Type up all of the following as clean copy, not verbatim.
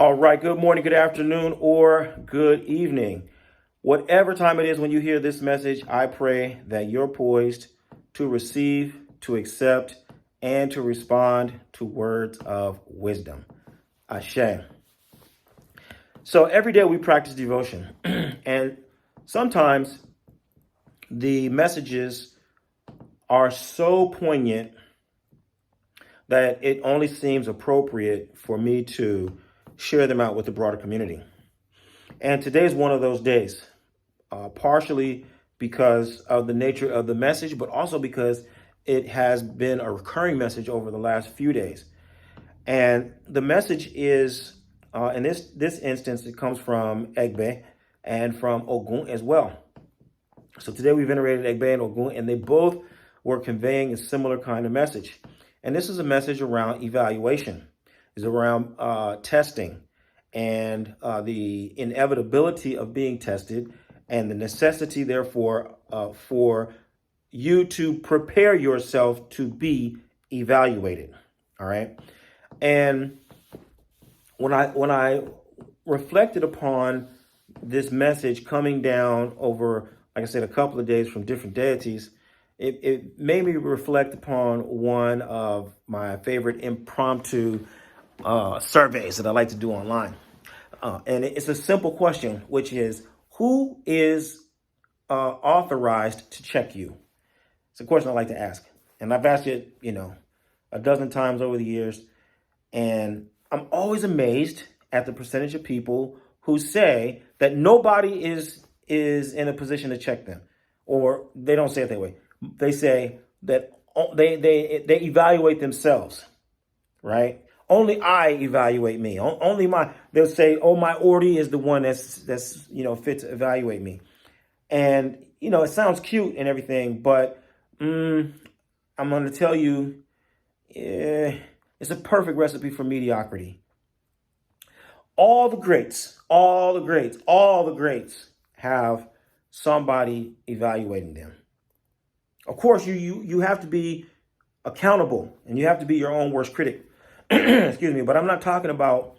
All right, good morning, good afternoon, or good evening. Whatever time it is when you hear this message, I pray that you're poised to receive, to accept, and to respond to words of wisdom. Ashe. So every day we practice devotion, and sometimes the messages are so poignant that it only seems appropriate for me to share them out with the broader community. And today is one of those days, partially because of the nature of the message, but also because it has been a recurring message over the last few days. And the message is, in this instance, it comes from Egbe and from Ogun as well. So today we venerated Egbe and Ogun, and they both were conveying a similar kind of message. And this is a message around evaluation, is around testing and the inevitability of being tested and the necessity, therefore, for you to prepare yourself to be evaluated. All right. And when I reflected upon this message coming down over, like I said, a couple of days from different deities, it made me reflect upon one of my favorite impromptu surveys that I like to do online. And it's a simple question, which is, who is authorized to check you? It's a question I like to ask. And I've asked it, a dozen times over the years. And I'm always amazed at the percentage of people who say that nobody is in a position to check them. Or they don't say it that way. They say that they evaluate themselves, right? Only I evaluate me. Only they'll say, oh, my order is the one that's fit to evaluate me. And, it sounds cute and everything, but I'm going to tell you, it's a perfect recipe for mediocrity. All the greats have somebody evaluating them. Of course, you have to be accountable and you have to be your own worst critic. Excuse me, but I'm not talking about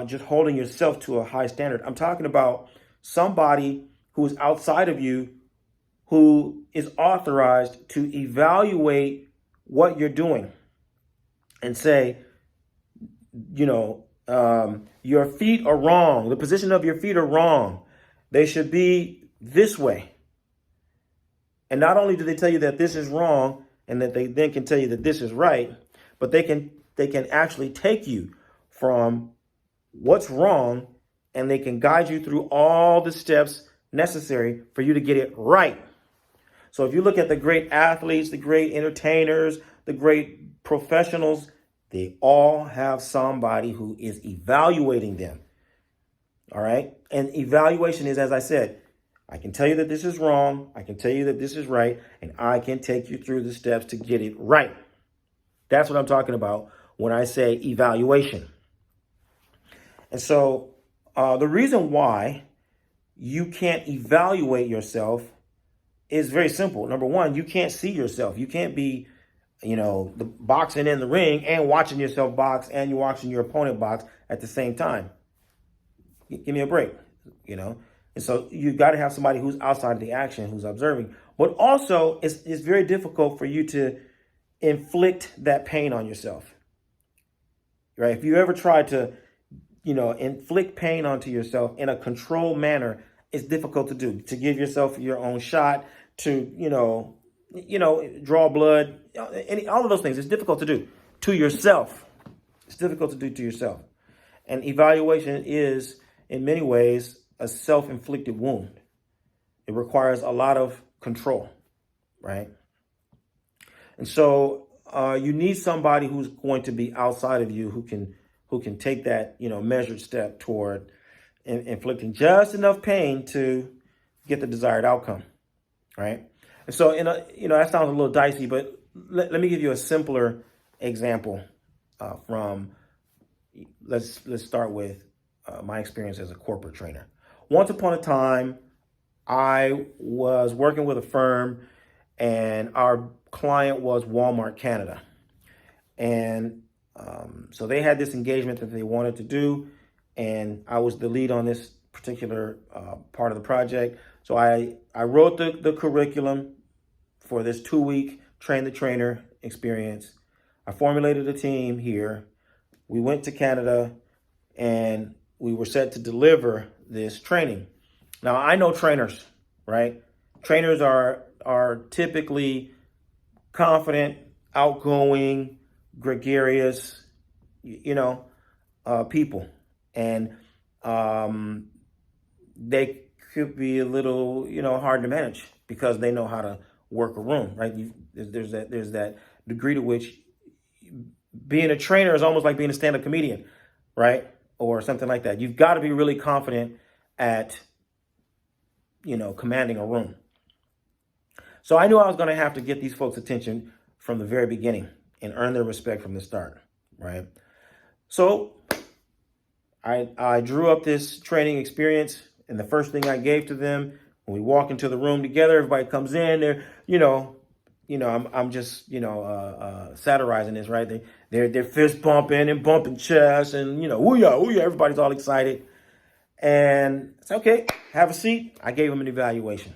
just holding yourself to a high standard. I'm talking about somebody who is outside of you who is authorized to evaluate what you're doing and say, your feet are wrong. The position of your feet are wrong. They should be this way. And not only do they tell you that this is wrong and that they then can tell you that this is right, but they can actually take you from what's wrong and they can guide you through all the steps necessary for you to get it right. So if you look at the great athletes, the great entertainers, the great professionals, they all have somebody who is evaluating them. All right. And evaluation is, as I said, I can tell you that this is wrong. I can tell you that this is right. And I can take you through the steps to get it right. That's what I'm talking about when I say evaluation. And so the reason why you can't evaluate yourself is very simple. Number one, you can't see yourself. You can't be, the boxing in the ring and watching yourself box and you're watching your opponent box at the same time. Give me a break, And so you got to have somebody who's outside of the action, who's observing. But also, it's very difficult for you to inflict that pain on yourself, right? If you ever try to, inflict pain onto yourself in a controlled manner, it's difficult to do. To give yourself your own shot, to, draw blood, all of those things. It's difficult to do to yourself. It's difficult to do to yourself. And evaluation is, in many ways, a self-inflicted wound. It requires a lot of control, right? And so you need somebody who's going to be outside of you who can take that, measured step toward inflicting just enough pain to get the desired outcome, right? And so, that sounds a little dicey, but let me give you a simpler example from, let's start with my experience as a corporate trainer. Once upon a time, I was working with a firm and our client was Walmart Canada. And so they had this engagement that they wanted to do. and I was the lead on this particular part of the project. So I wrote the curriculum for this 2-week train the trainer experience. I formulated a team here. We went to Canada and we were set to deliver this training. Now, I know trainers, right? Trainers are typically confident, outgoing, gregarious, people. And they could be a little, hard to manage because they know how to work a room, right? There's that degree to which being a trainer is almost like being a stand-up comedian, right? Or something like that. You've got to be really confident at, commanding a room. So I knew I was going to have to get these folks' attention from the very beginning and earn their respect from the start, right? So I drew up this training experience, and the first thing I gave to them when we walk into the room together, everybody comes in, they're, I'm just, satirizing this, right? They're fist bumping and bumping chests and, ooh-yah, ooh-yah, everybody's all excited. And it's okay, have a seat. I gave them an evaluation.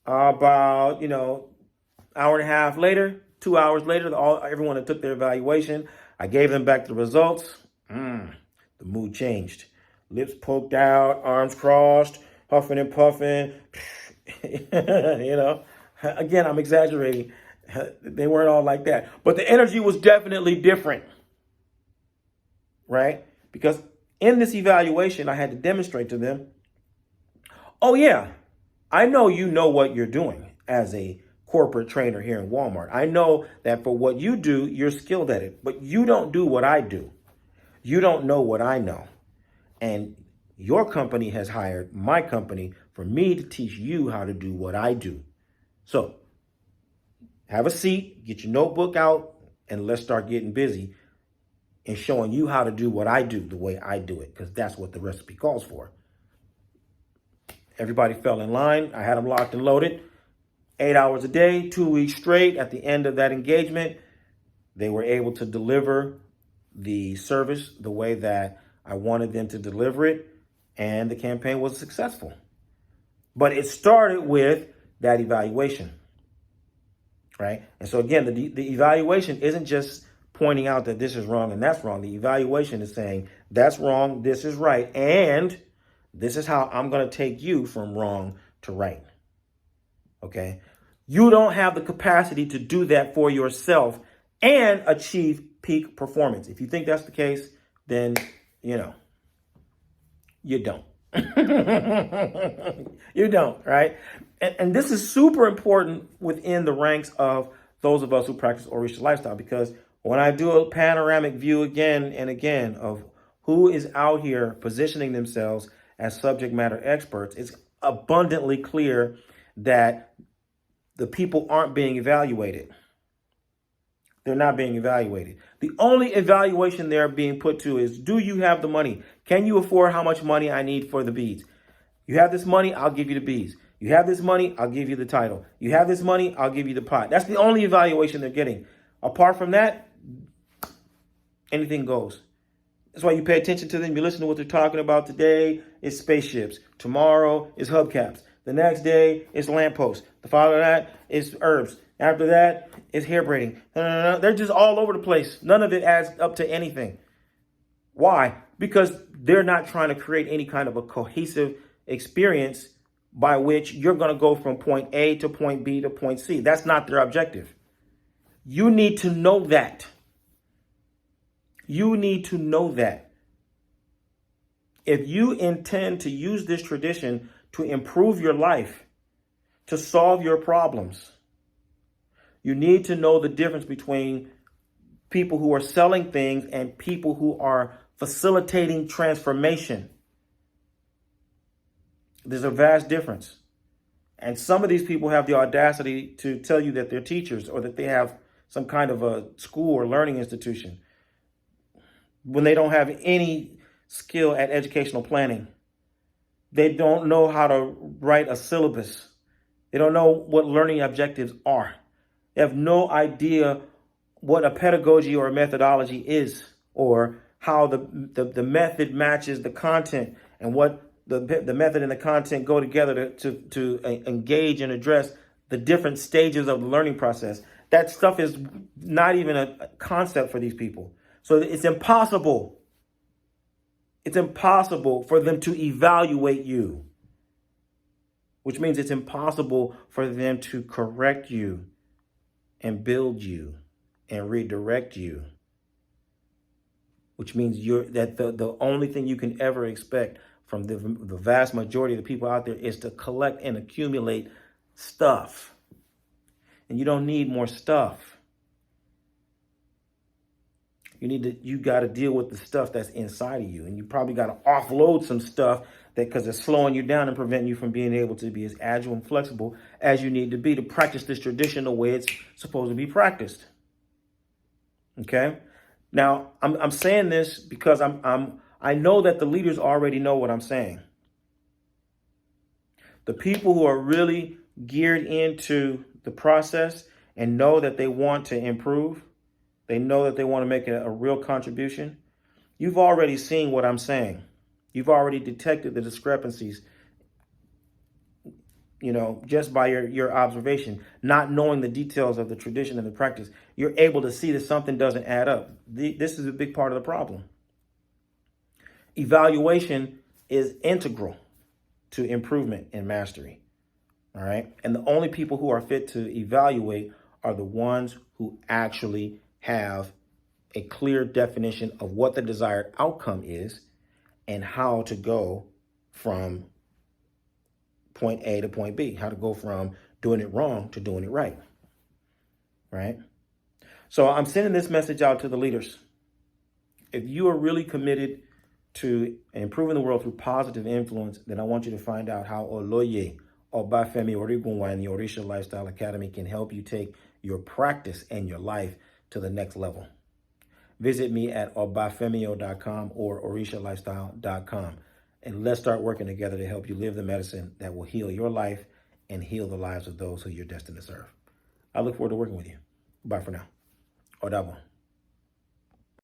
About, hour and a half later, 2 hours later, everyone that took their evaluation, I gave them back the results. The mood changed. Lips poked out, arms crossed, huffing and puffing. Again, I'm exaggerating. They weren't all like that. But the energy was definitely different, right? Because in this evaluation, I had to demonstrate to them, oh yeah, I know you know what you're doing as a corporate trainer here in Walmart. I know that for what you do, you're skilled at it, but you don't do what I do. You don't know what I know. And your company has hired my company for me to teach you how to do what I do. So have a seat, get your notebook out, and let's start getting busy and showing you how to do what I do the way I do it, because that's what the recipe calls for. Everybody fell in line. I had them locked and loaded. 8 hours a day, 2 weeks straight. At the end of that engagement, they were able to deliver the service the way that I wanted them to deliver it, and the campaign was successful. But it started with that evaluation, right? And so again, the evaluation isn't just pointing out that this is wrong and that's wrong. The evaluation is saying that's wrong, this is right, and this is how I'm going to take you from wrong to right. Okay? You don't have the capacity to do that for yourself and achieve peak performance. If you think that's the case, then, you don't. You don't, right? And this is super important within the ranks of those of us who practice Orisha lifestyle, because when I do a panoramic view again and again of who is out here positioning themselves as subject matter experts, it's abundantly clear that the people aren't being evaluated. They're not being evaluated. The only evaluation they're being put to is, do you have the money? Can you afford how much money I need for the beads? You have this money, I'll give you the beads. You have this money, I'll give you the title. You have this money, I'll give you the pot. That's the only evaluation they're getting. Apart from that, anything goes. That's why you pay attention to them. You listen to what they're talking about. Today is spaceships. Tomorrow is hubcaps. The next day is lampposts. The following that is herbs. After that is hair braiding. They're just all over the place. None of it adds up to anything. Why? Because they're not trying to create any kind of a cohesive experience by which you're going to go from point A to point B to point C. That's not their objective. You need to know that. You need to know that. If you intend to use this tradition to improve your life, to solve your problems, you need to know the difference between people who are selling things and people who are facilitating transformation. There's a vast difference. And some of these people have the audacity to tell you that they're teachers or that they have some kind of a school or learning institution when they don't have any skill at educational planning. They don't know how to write a syllabus. They don't know what learning objectives are. They have no idea what a pedagogy or a methodology is, or how the method matches the content, and what the method and the content go together to engage and address the different stages of the learning process. That stuff is not even a concept for these people. So it's impossible. It's impossible for them to evaluate you, which means it's impossible for them to correct you and build you and redirect you, which means the only thing you can ever expect from the vast majority of the people out there is to collect and accumulate stuff. And you don't need more stuff. You got to deal with the stuff that's inside of you. And you probably got to offload some stuff because it's slowing you down and preventing you from being able to be as agile and flexible as you need to be to practice this tradition the way it's supposed to be practiced. Okay? Now, I'm saying this because I know that the leaders already know what I'm saying. The people who are really geared into the process and know that they want to improve, they know that they want to make a real contribution. You've already seen what I'm saying. You've already detected the discrepancies, just by your observation, not knowing the details of the tradition and the practice. You're able to see that something doesn't add up. This is a big part of the problem. Evaluation is integral to improvement and mastery. All right. And the only people who are fit to evaluate are the ones who actually have a clear definition of what the desired outcome is and how to go from point A to point B, how to go from doing it wrong to doing it right. Right. So I'm sending this message out to the leaders. If you are really committed to improving the world through positive influence, then I want you to find out how Oloye, Obafemi Origunwa, and the Orisha Lifestyle Academy can help you take your practice and your life to the next level. Visit me at obafemio.com or orishalifestyle.com, and let's start working together to help you live the medicine that will heal your life and heal the lives of those who you're destined to serve. I look forward to working with you. Bye for now. Odabo.